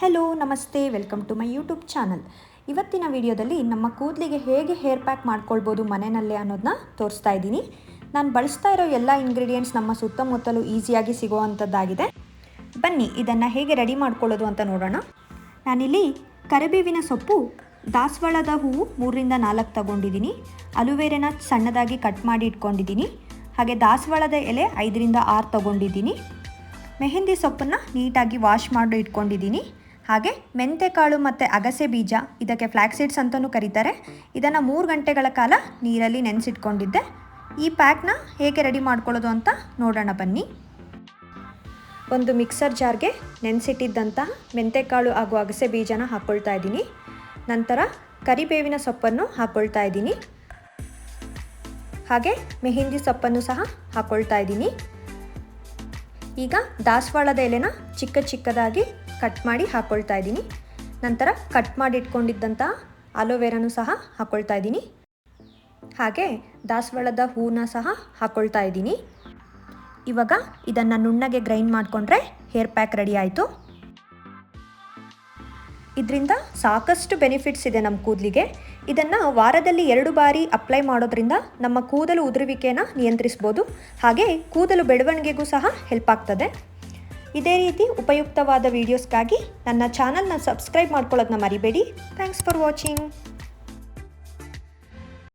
Hello ನಮಸ್ತೆ, welcome to my YouTube channel. ಇವತ್ತಿನ ವಿಡಿಯೋದಲ್ಲಿ ನಮ್ಮ ಕೂದಲಿಗೆ ಹೇಗೆ ಹೇರ್ ಪ್ಯಾಕ್ ಮಾಡ್ಕೊಳ್ಬೋದು ಮನೆಯಲ್ಲೇ ಅನ್ನೋದನ್ನ ತೋರಿಸ್ತಾ ಇದ್ದೀನಿ. ನಾನು ಬಳಸ್ತಾ ಇರೋ ಎಲ್ಲ ಇಂಗ್ರೀಡಿಯೆಂಟ್ಸ್ ನಮ್ಮ ಸುತ್ತಮುತ್ತಲೂ ಈಸಿಯಾಗಿ ಸಿಗೋವಂಥದ್ದಾಗಿದೆ. ಬನ್ನಿ ಇದನ್ನು ಹೇಗೆ ರೆಡಿ ಮಾಡ್ಕೊಳ್ಳೋದು ಅಂತ ನೋಡೋಣ. ನಾನಿಲ್ಲಿ ಕರಿಬೇವಿನ ಸೊಪ್ಪು, ದಾಸವಾಳದ ಹೂವು 3ರಿಂದ 4 ತಗೊಂಡಿದ್ದೀನಿ. ಅಲುವೆರಾನ ಸಣ್ಣದಾಗಿ ಕಟ್ ಮಾಡಿ ಇಟ್ಕೊಂಡಿದ್ದೀನಿ. ಹಾಗೆ ದಾಸವಾಳದ ಎಲೆ 5ರಿಂದ 6 ತಗೊಂಡಿದ್ದೀನಿ. ಮೆಹಂದಿ ಸೊಪ್ಪನ್ನು ನೀಟಾಗಿ ವಾಶ್ ಮಾಡಿ ಇಟ್ಕೊಂಡಿದ್ದೀನಿ. ಹಾಗೆ ಮೆಂತೆಕಾಳು ಮತ್ತು ಅಗಸೆ ಬೀಜ, ಇದಕ್ಕೆ ಫ್ಲ್ಯಾಕ್ಸ್ ಸೀಡ್ಸ್ ಅಂತಲೂ ಕರೀತಾರೆ. ಇದನ್ನು 3 ಗಂಟೆಗಳ ಕಾಲ ನೀರಲ್ಲಿ ನೆನೆಸಿಟ್ಕೊಂಡಿದ್ದೆ. ಈ ಪ್ಯಾಕ್ನ ಹೇಗೆ ರೆಡಿ ಮಾಡ್ಕೊಳ್ಳೋದು ಅಂತ ನೋಡೋಣ ಬನ್ನಿ. ಒಂದು ಮಿಕ್ಸರ್ ಜಾರ್ಗೆ ನೆನೆಸಿಟ್ಟಿದ್ದಂತಹ ಮೆಂತೆಕಾಳು ಹಾಗೂ ಅಗಸೆ ಬೀಜನ ಹಾಕ್ಕೊಳ್ತಾ ಇದ್ದೀನಿ. ನಂತರ ಕರಿಬೇವಿನ ಸೊಪ್ಪನ್ನು ಹಾಕ್ಕೊಳ್ತಾ ಇದ್ದೀನಿ. ಹಾಗೆ ಮೆಹಂದಿ ಸೊಪ್ಪನ್ನು ಸಹ ಹಾಕ್ಕೊಳ್ತಾ ಇದ್ದೀನಿ. ಈಗ ದಾಸವಾಳದ ಎಲೆನ ಚಿಕ್ಕದಾಗಿ ಕಟ್ ಮಾಡಿ ಹಾಕ್ಕೊಳ್ತಾ ಇದ್ದೀನಿ. ನಂತರ ಕಟ್ ಮಾಡಿ ಇಟ್ಕೊಂಡಿದ್ದಂಥ ಅಲೋವೆರಾನು ಸಹ ಹಾಕ್ಕೊಳ್ತಾ ಇದ್ದೀನಿ. ಹಾಗೆ ದಾಸವಾಳದ ಹೂವನ್ನ ಸಹ ಹಾಕ್ಕೊಳ್ತಾ ಇದ್ದೀನಿ. ಇವಾಗ ಇದನ್ನು ನುಣ್ಣಗೆ ಗ್ರೈಂಡ್ ಮಾಡಿಕೊಂಡ್ರೆ ಹೇರ್ ಪ್ಯಾಕ್ ರೆಡಿ ಆಯಿತು. ಇದರಿಂದ ಸಾಕಷ್ಟು ಬೆನಿಫಿಟ್ಸ್ ಇದೆ ನಮ್ಮ ಕೂದಲಿಗೆ. ಇದನ್ನು ವಾರದಲ್ಲಿ 2 ಬಾರಿ ಅಪ್ಲೈ ಮಾಡೋದ್ರಿಂದ ನಮ್ಮ ಕೂದಲು ಉದುರುವಿಕೆಯನ್ನು ನಿಯಂತ್ರಿಸ್ಬೋದು. ಹಾಗೆ ಕೂದಲು ಬೆಳವಣಿಗೆಗೂ ಸಹ ಹೆಲ್ಪ್ ಆಗ್ತದೆ. ಇದೇ ರೀತಿ ಉಪಯುಕ್ತವಾದ ವೀಡಿಯೋಸ್ಗಾಗಿ ನನ್ನ ಚಾನಲ್ನ ಸಬ್ಸ್ಕ್ರೈಬ್ ಮಾಡ್ಕೊಳ್ಳೋದನ್ನ ಮರಿಬೇಡಿ. Thanks for watching.